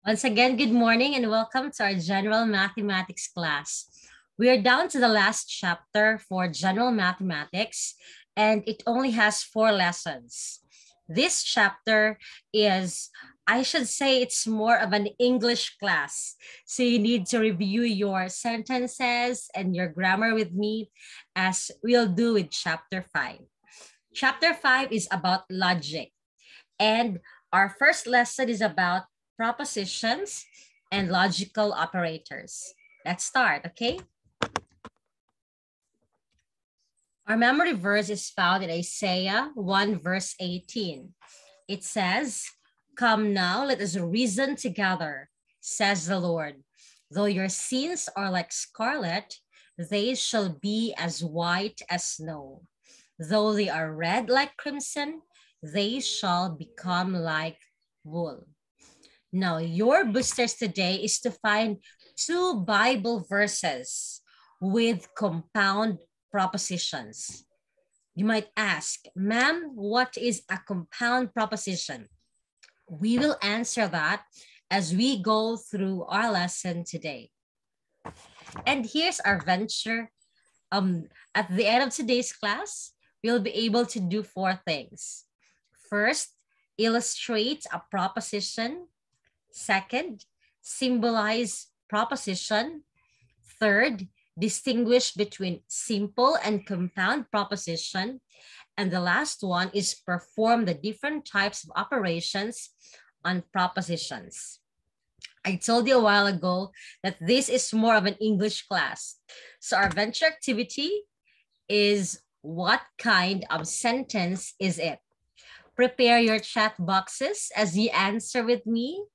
Once again, good morning and welcome to our general mathematics class. We are down to the last chapter for general mathematics, and it only has 4 lessons. This chapter is, I should say, it's more of an English class. So you need to review your sentences and your grammar with me, as we'll do with chapter 5. Chapter 5 is about logic, and our first lesson is about propositions and logical operators. Let's start, okay? Our memory verse is found in Isaiah 1 verse 18. It says, "Come now, let us reason together, says the Lord. Though your sins are like scarlet, they shall be as white as snow. Though they are red like crimson, they shall become like wool." Now, your boosters today is to find 2 Bible verses with compound propositions. You might ask, "Ma'am, what is a compound proposition?" We will answer that as we go through our lesson today. And here's our venture. At the end of today's class, we'll be able to do 4 things. First, illustrate a proposition. Second, symbolize proposition. Third, distinguish between simple and compound proposition. And the last one is perform the different types of operations on propositions. I told you a while ago that this is more of an English class. So our venture activity is, what kind of sentence is it? Prepare your chat boxes as you answer with me.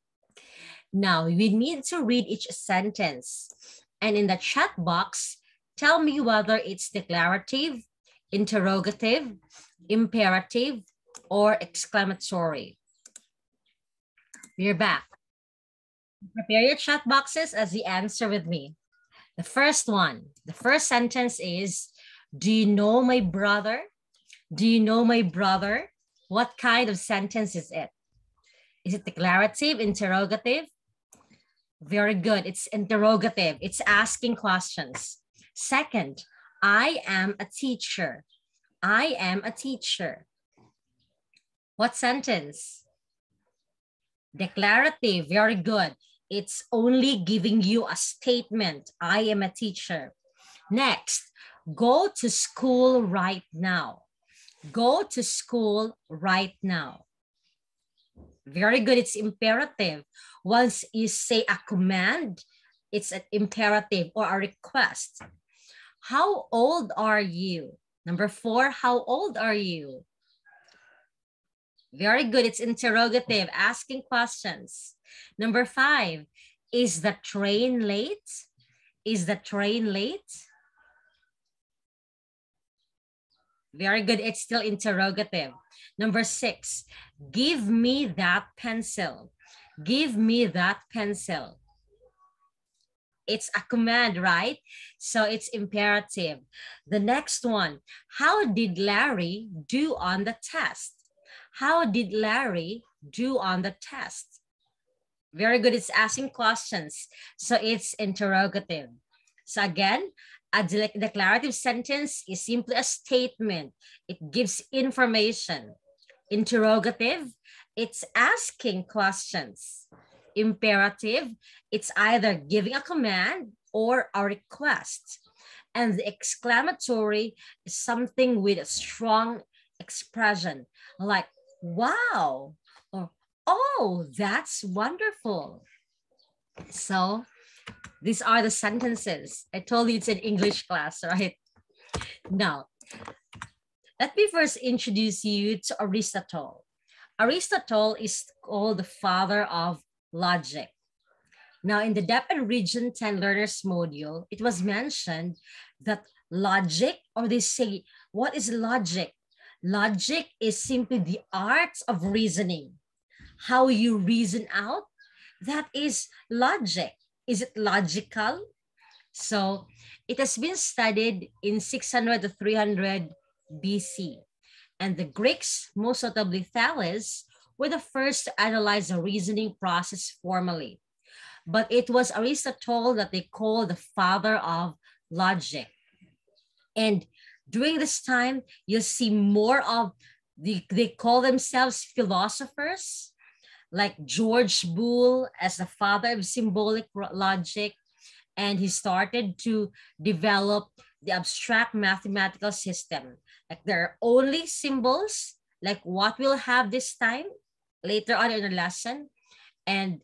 Now, we need to read each sentence. And in the chat box, tell me whether it's declarative, interrogative, imperative, or exclamatory. We're back. Prepare your chat boxes as you answer with me. The first sentence is, "Do you know my brother?" Do you know my brother? What kind of sentence is it? Is it declarative, interrogative? Very good. It's interrogative. It's asking questions. Second, "I am a teacher." I am a teacher. What sentence? Declarative. Very good. It's only giving you a statement. I am a teacher. Next, go to school right now. Go to school right now. Very good. It's imperative. Once you say a command, it's an imperative or a request. How old are you? Number 4, how old are you? Very good. It's interrogative, asking questions. Number 5, is the train late? Is the train late? Very good. It's still interrogative. Number 6, give me that pencil. Give me that pencil. It's a command, right? So it's imperative. The next one, how did Larry do on the test? How did Larry do on the test? Very good. It's asking questions. So it's interrogative. So again, a declarative sentence is simply a statement. It gives information. Interrogative, it's asking questions. Imperative, it's either giving a command or a request. And the exclamatory is something with a strong expression, like, wow, or, oh, that's wonderful. So these are the sentences. I told you it's an English class, right? Now, let me first introduce you to Aristotle. Aristotle is called the father of logic. Now, in the Depth and Region 10 Learners Module, it was mentioned that logic, or they say, what is logic? Logic is simply the art of reasoning. How you reason out, that is logic. Is it logical? So it has been studied in 600 to 300 BC. And the Greeks, most notably Thales, were the first to analyze the reasoning process formally. But it was Aristotle that they called the father of logic. And during this time, you see more of they call themselves philosophers, like George Boole as the father of symbolic logic. And he started to develop the abstract mathematical system. Like there are only symbols, like what we'll have this time later on in the lesson. And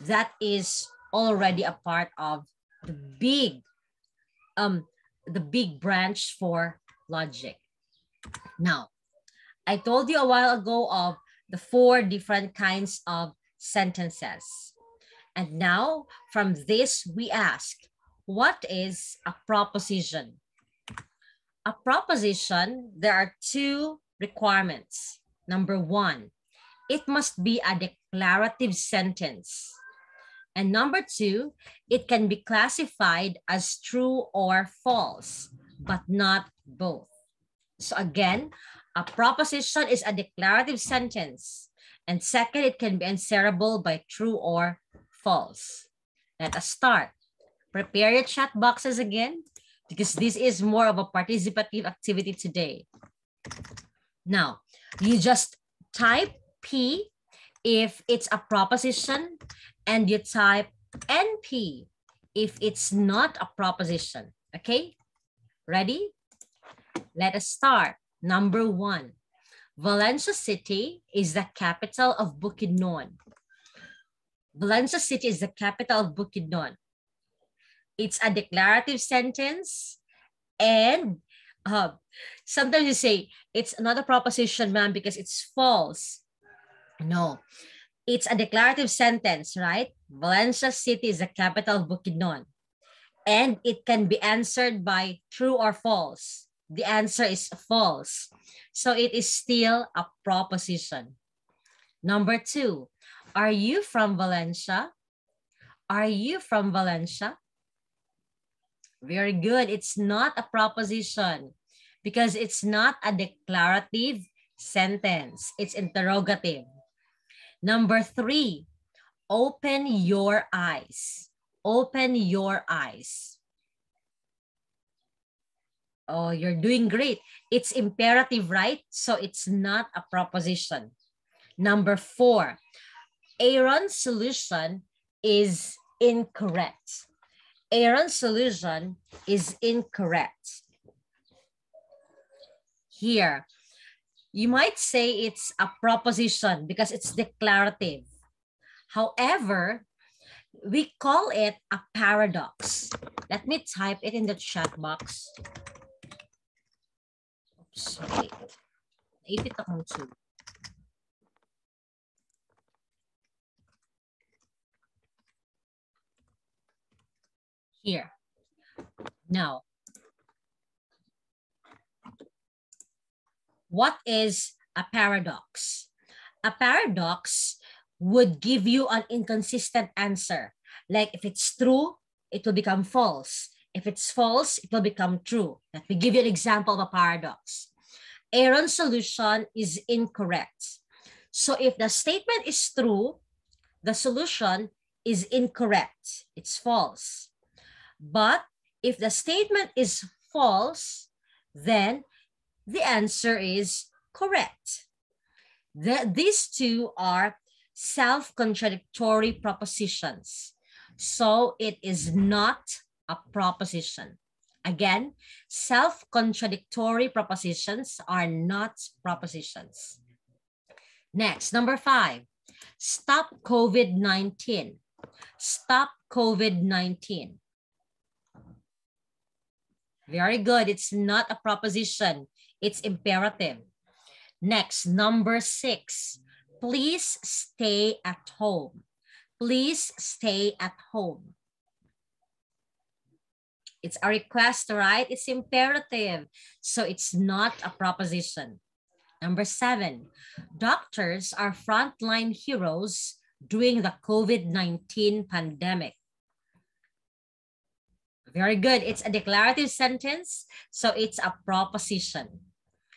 that is already a part of the big branch for logic. Now, I told you a while ago of the 4 different kinds of sentences. And now from this, we ask, what is a proposition? A proposition, there are 2 requirements. Number 1, it must be a declarative sentence. And number 2, it can be classified as true or false, but not both. So again, a proposition is a declarative sentence. And second, it can be answerable by true or false. Let us start. Prepare your chat boxes again, because this is more of a participative activity today. Now, you just type P if it's a proposition, and you type NP if it's not a proposition. Okay? Ready? Let us start. Number 1. Valencia City is the capital of Bukidnon. Valencia City is the capital of Bukidnon. It's a declarative sentence, and sometimes you say it's not a proposition, ma'am, because it's false. No, it's a declarative sentence, right? Valencia City is the capital of Bukidnon, and it can be answered by true or false. The answer is false, so it is still a proposition. Number 2, are you from Valencia? Are you from Valencia? Very good. It's not a proposition because it's not a declarative sentence. It's interrogative. Number 3, open your eyes. Open your eyes. Oh, you're doing great. It's imperative, right? So it's not a proposition. Number 4, Aaron's solution is incorrect. Aaron's solution is incorrect. Here, you might say it's a proposition because it's declarative. However, we call it a paradox. Let me type it in the chat box. Oops, wait. Naipit akong 2. Here. Now, what is a paradox? A paradox would give you an inconsistent answer. Like if it's true, it will become false. If it's false, it will become true. Let me give you an example of a paradox. Aaron's solution is incorrect. So if the statement is true, the solution is incorrect. It's false. But if the statement is false, then the answer is correct. These 2 are self-contradictory propositions. So it is not a proposition. Again, self-contradictory propositions are not propositions. Next, number 5, stop COVID-19. Stop COVID-19. Very good. It's not a proposition. It's imperative. Next, number 6. Please stay at home. Please stay at home. It's a request, right? It's imperative. So it's not a proposition. Number 7. Doctors are frontline heroes during the COVID-19 pandemic. Very good. It's a declarative sentence, so it's a proposition.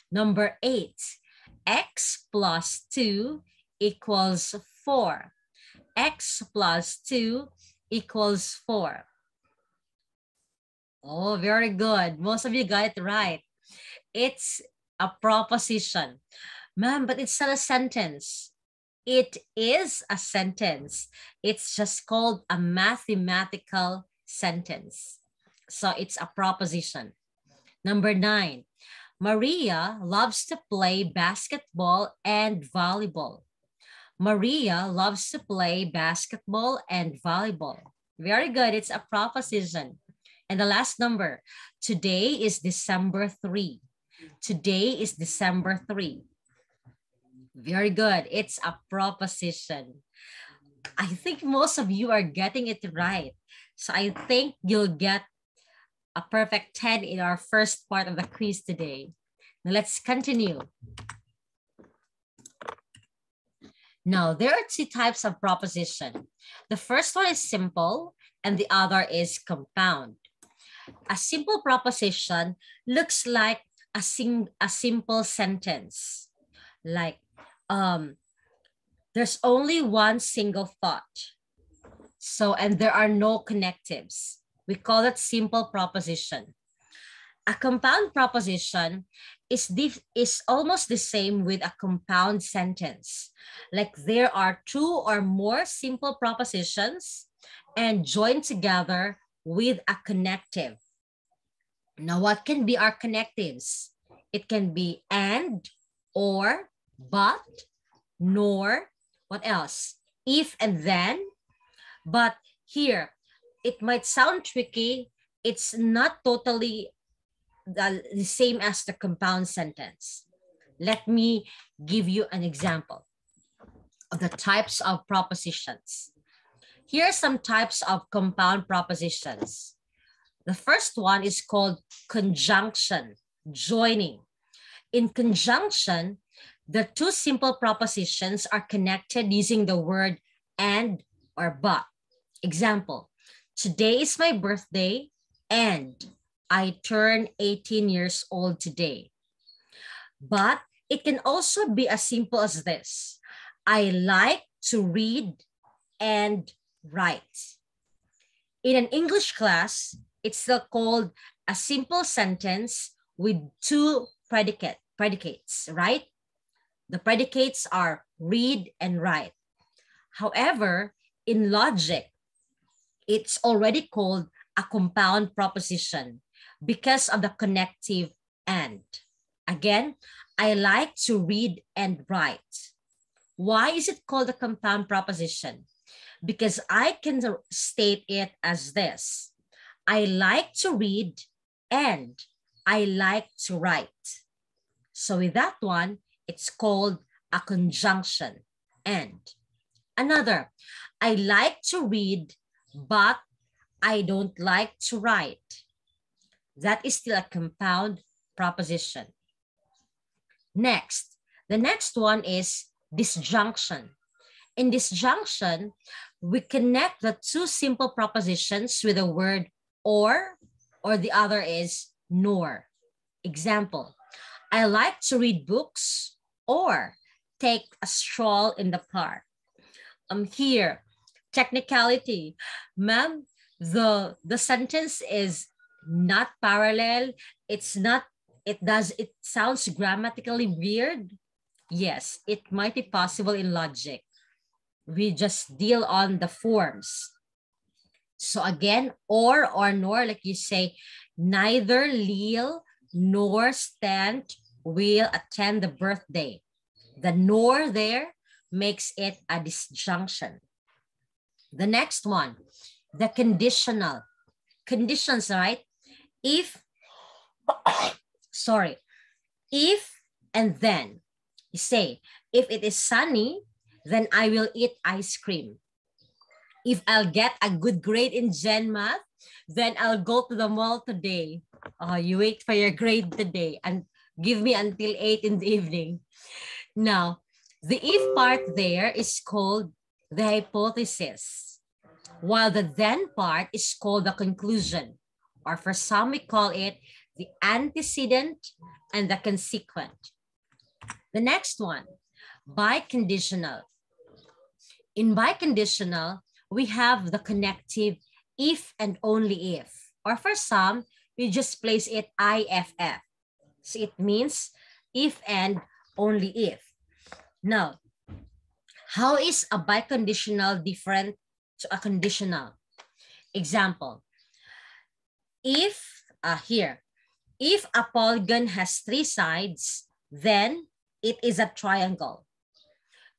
Number 8, x plus 2 equals 4. X plus 2 equals 4. Oh, very good. Most of you got it right. It's a proposition. Ma'am, but it's not a sentence. It is a sentence. It's just called a mathematical sentence. So it's a proposition. Number 9, Maria loves to play basketball and volleyball. Maria loves to play basketball and volleyball. Very good. It's a proposition. And the last number, today is December 3. Today is December 3. Very good. It's a proposition. I think most of you are getting it right. So I think you'll get a perfect 10 in our first part of the quiz today. Now let's continue. Now, there are two types of proposition. The first one is simple and the other is compound. A simple proposition looks like a simple sentence. Like, there's only one single thought. So, and there are no connectives. We call it simple proposition. A compound proposition is almost the same with a compound sentence. Like there are two or more simple propositions and joined together with a connective. Now, what can be our connectives? It can be and, or, but, nor, what else? If and then. But here, it might sound tricky. It's not totally the same as the compound sentence. Let me give you an example of the types of propositions. Here are some types of compound propositions. The first one is called conjunction, joining. In conjunction, the two simple propositions are connected using the word and or but. Example, today is my birthday and I turn 18 years old today. But it can also be as simple as this. I like to read and write. In an English class, it's still called a simple sentence with two predicates, right? The predicates are read and write. However, in logic, it's already called a compound proposition because of the connective and. Again, I like to read and write. Why is it called a compound proposition? Because I can state it as this. I like to read and I like to write. So with that one, it's called a conjunction and. Another, I like to read, but I don't like to write. That is still a compound proposition. Next, the next one is disjunction. In disjunction, we connect the two simple propositions with a word or the other is nor. Example, I like to read books or take a stroll in the park. Here, technicality, ma'am, the sentence is not parallel. It sounds grammatically weird. Yes, it might be possible in logic. We just deal on the forms. So again, or nor, like you say, neither Lil nor Stant will attend the birthday. The nor there makes it a disjunction. The next one, the conditional. Conditions, right? If, if and then. You say, if it is sunny, then I will eat ice cream. If I'll get a good grade in Gen Math, then I'll go to the mall today. You wait for your grade today and give me until 8 in the evening. Now, the if part there is called the hypothesis, while the then part is called the conclusion, or for some we call it the antecedent and the consequent. The next one, Biconditional. In biconditional, we have the connective if and only if. Or for some, we just place it IFF. So it means if and only if. Now, how is a biconditional different to a conditional? Example, if if a polygon has 3 sides, then it is a triangle.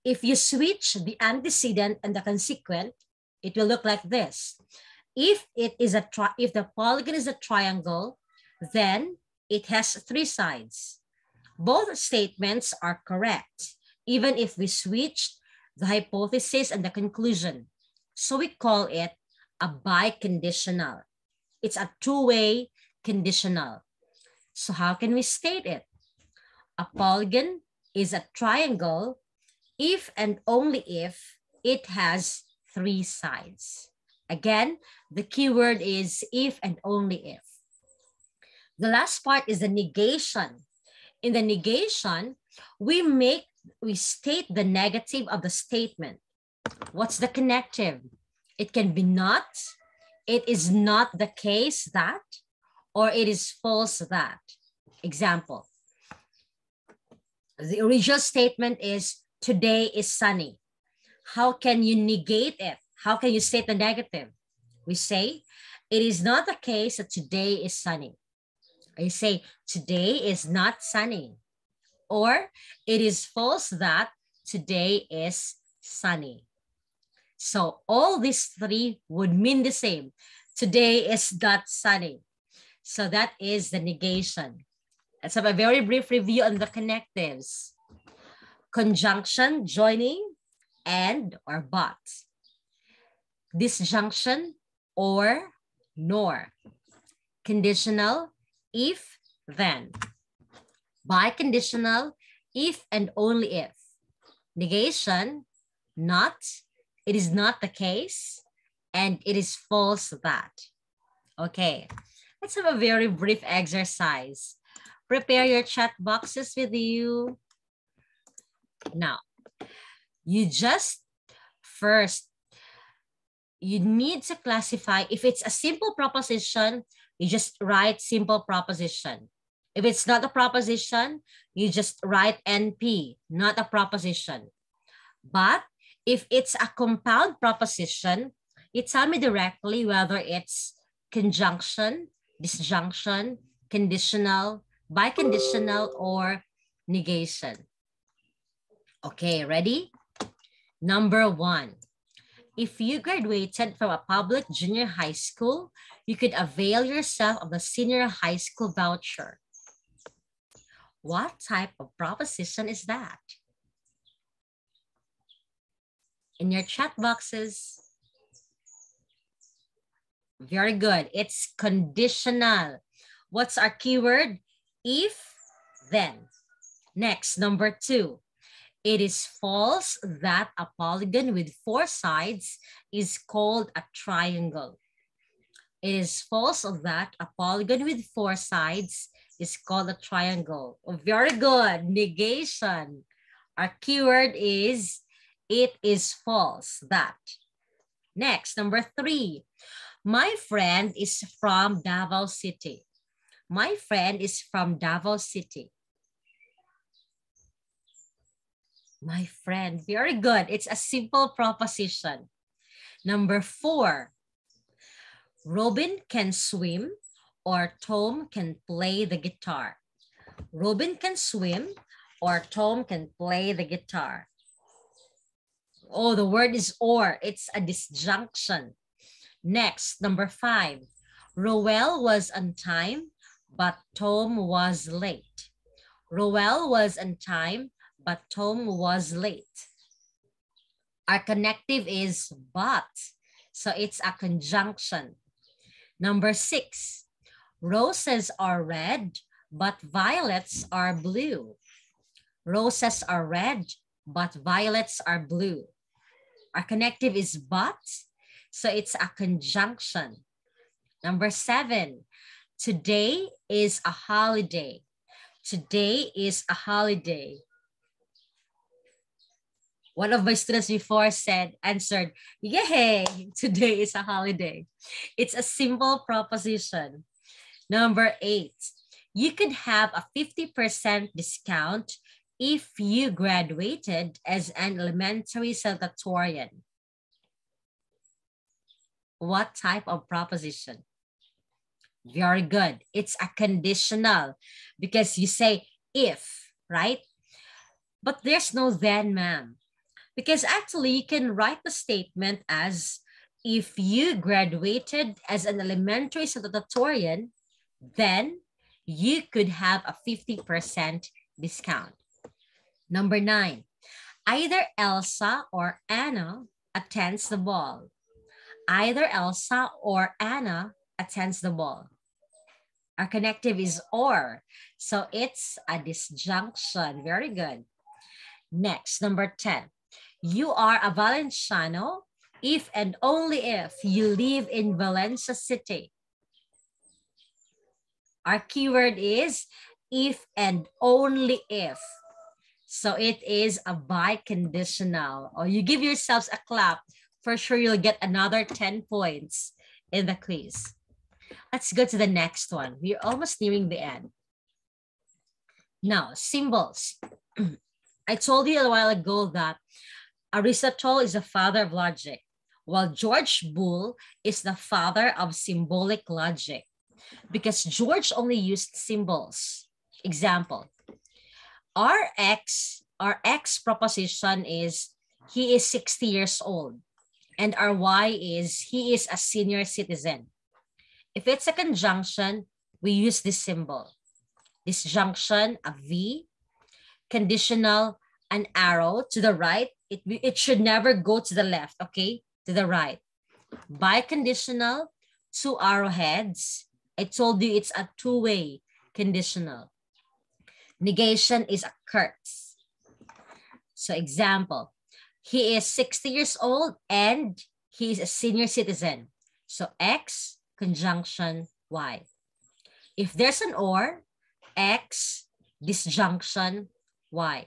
If you switch the antecedent and the consequent, it will look like this. If the polygon is a triangle, then it has 3 sides. Both statements are correct, even if we switched the hypothesis and the conclusion. So we call it a biconditional. It's a two-way conditional. So how can we state it? A polygon is a triangle if and only if it has 3 sides. Again, the keyword is if and only if. The last part is the negation. In the negation, we state the negative of the statement. What's the connective? It can be not, it is not the case that, or it is false that. Example, the original statement is today is sunny. How can you negate it? How can you state the negative? We say it is not the case that today is sunny. I say today is not sunny. Or it is false that today is sunny. So all these 3 would mean the same. Today is not sunny. So that is the negation. Let's have a very brief review on the connectives. Conjunction, joining, and or but. Disjunction, or, nor. Conditional, if, then. Biconditional, if and only if. Negation, not, it is not the case, and it is false that. Okay, let's have a very brief exercise. Prepare your chat boxes with you. Now, you need to classify. If it's a simple proposition, you just write simple proposition. If it's not a proposition, you just write NP, not a proposition. But if it's a compound proposition, you tell me directly whether it's conjunction, disjunction, conditional, biconditional, or negation. Okay, ready? Number 1. If you graduated from a public junior high school, you could avail yourself of the senior high school voucher. What type of proposition is that? In your chat boxes. Very good. It's conditional. What's our keyword? If, then. Next, number 2. It is false that a polygon with 4 sides is called a triangle. It is false that a polygon with 4 sides is called a triangle. Oh, very good. Negation. Our keyword is it is false that. Next, number 3. My friend is from Davao City. My friend is from Davao City. My friend, very good. It's a simple proposition. Number 4. Robin can swim or Tom can play the guitar. Robin can swim or Tom can play the guitar. Oh, the word is or. It's a disjunction. Next, number 5. Roel was on time, but Tom was late. Roel was on time, but Tom was late. Our connective is but, so it's a conjunction. Number 6. Roses are red, but violets are blue. Roses are red, but violets are blue. Our connective is but, so it's a conjunction. Number 7. Today is a holiday. Today is a holiday. One of my students before answered, yay, today is a holiday. It's a simple proposition. Number 8, you could have a 50% discount if you graduated as an elementary salutatorian. What type of proposition? Very good. It's a conditional because you say if, right? But there's no then, ma'am. Because actually you can write the statement as if you graduated as an elementary salutatorian, then you could have a 50% discount. Number 9, either Elsa or Anna attends the ball. Either Elsa or Anna attends the ball. Our connective is or, so it's a disjunction. Very good. Next, number 10. You are a Valenciano if and only if you live in Valencia City. Our keyword is if and only if. So it is a biconditional. Or you give yourselves a clap. For sure, you'll get another 10 points in the quiz. Let's go to the next one. We're almost nearing the end. Now, symbols. I told you a while ago that Aristotle is the father of logic, while George Boole is the father of symbolic logic, because George only used symbols. Example, our X proposition is he is 60 years old, and our Y is he is a senior citizen. If it's a conjunction, we use this symbol. Disjunction, a V. Conditional, an arrow to the right. It should never go to the left, okay? To the right. Biconditional, 2 arrowheads. I told you it's a 2-way conditional. Negation is a curse. So example, he is 60 years old and he is a senior citizen. So X, conjunction, Y. If there's an or, X, disjunction, Y.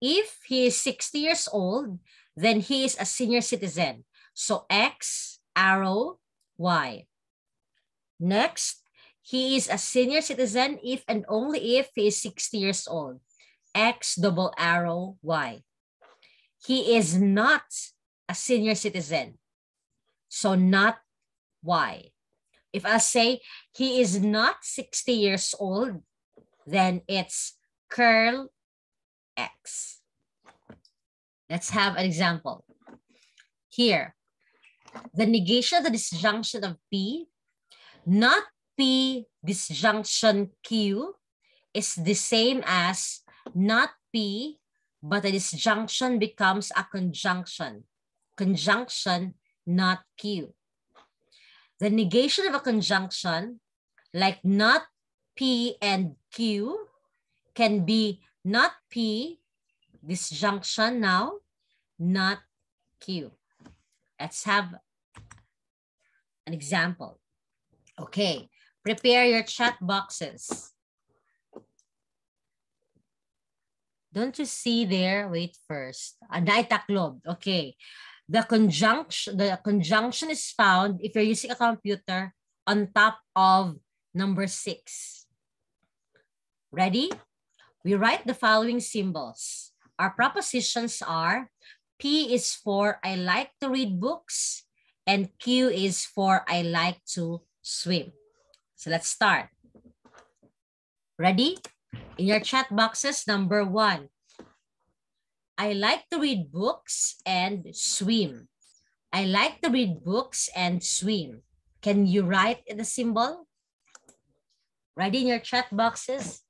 If he is 60 years old, then he is a senior citizen. So X, arrow, Y. Next, he is a senior citizen if and only if he is 60 years old. X, double arrow, Y. He is not a senior citizen. So not Y. If I say he is not 60 years old, then it's curl X. Let's have an example. Here, the negation of the disjunction of P, not P disjunction Q, is the same as not P, but the disjunction becomes a conjunction. Conjunction, not Q. The negation of a conjunction, like not P and Q, can be not P, disjunction now, not Q. Let's have an example. Okay, prepare your chat boxes. Don't you see there? Wait first. Anaitaklob. Okay. The conjunction is found if you're using a computer on top of number 6. Ready? We write the following symbols. Our propositions are P is for I like to read books and Q is for I like to swim. So let's start. Ready? In your chat boxes, number 1. I like to read books and swim. I like to read books and swim. Can you write the symbol? Ready in your chat boxes?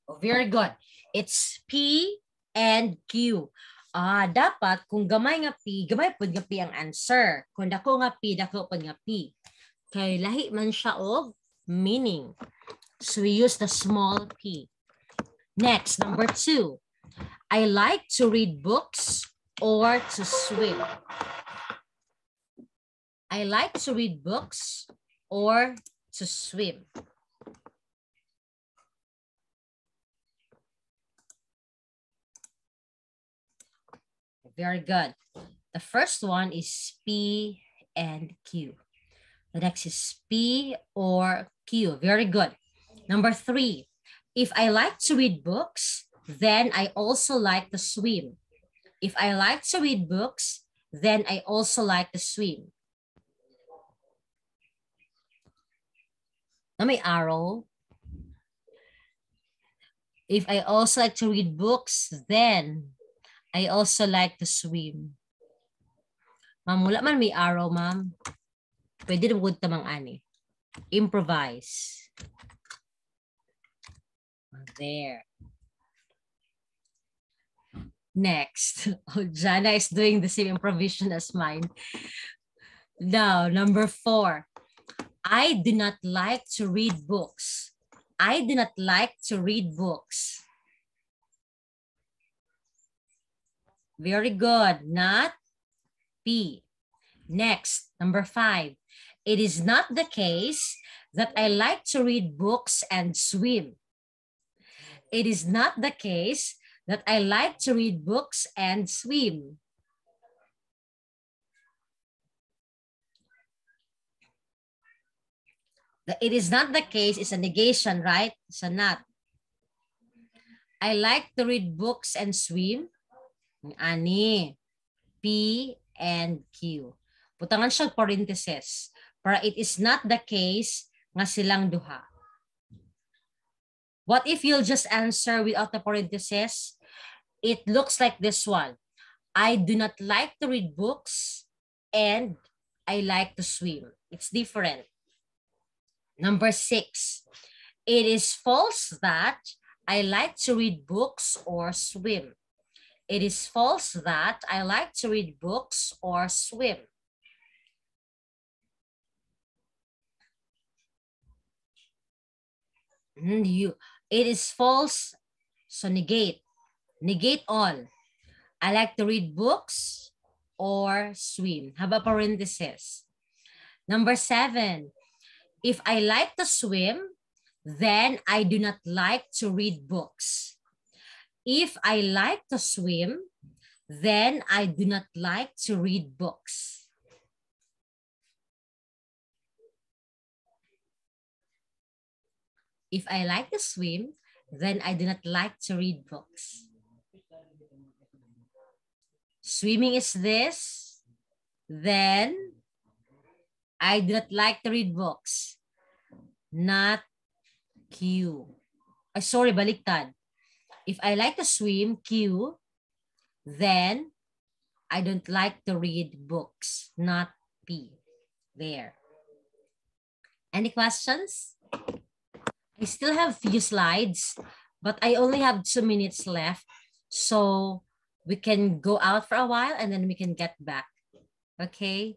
Oh, very good. It's P and Q. Dapat kung gamay nga P, gamay pod nga P ang answer. Kung dako nga P, dako pod nga P. Kay lahi man siya og meaning. So we use the small P. Next, number 2. I like to read books or to swim. I like to read books or to swim. Very good. The first one is P and Q. The next is P or Q. Very good. Number 3, if I like to read books, then I also like to swim. If I like to read books, then I also like to swim. Na may arrow. If I also like to read books, then I also like to swim. Ma'am, wala man may arrow, ma'am. Pwede na bukod tamang ani. Improvise. There. Next. Oh, Jana is doing the same improvisation as mine. Now, number 4. I do not like to read books. I do not like to read books. Very good. Not P. Next, number 5. It is not the case that I like to read books and swim. It is not the case that I like to read books and swim. It is not the case is a negation, right? So not. I like to read books and swim. Ani. P and Q. Putangan siya parenthesis. Para it is not the case nga silang duha. What if you'll just answer without the parenthesis? It looks like this one. I do not like to read books and I like to swim. It's different. Number 6. It is false that I like to read books or swim. It is false that I like to read books or swim. It is false, so negate. Negate all. I like to read books or swim. Have a parenthesis. Number 7. If I like to swim, then I do not like to read books. If I like to swim, then I do not like to read books. If I like to swim, then I do not like to read books. Swimming is this, then I do not like to read books. Not Q. Sorry, baliktad. If I like to swim, Q, then I don't like to read books. Not P. There. Any questions? I still have few slides, but I only have 2 minutes left. So we can go out for a while and then we can get back. Okay?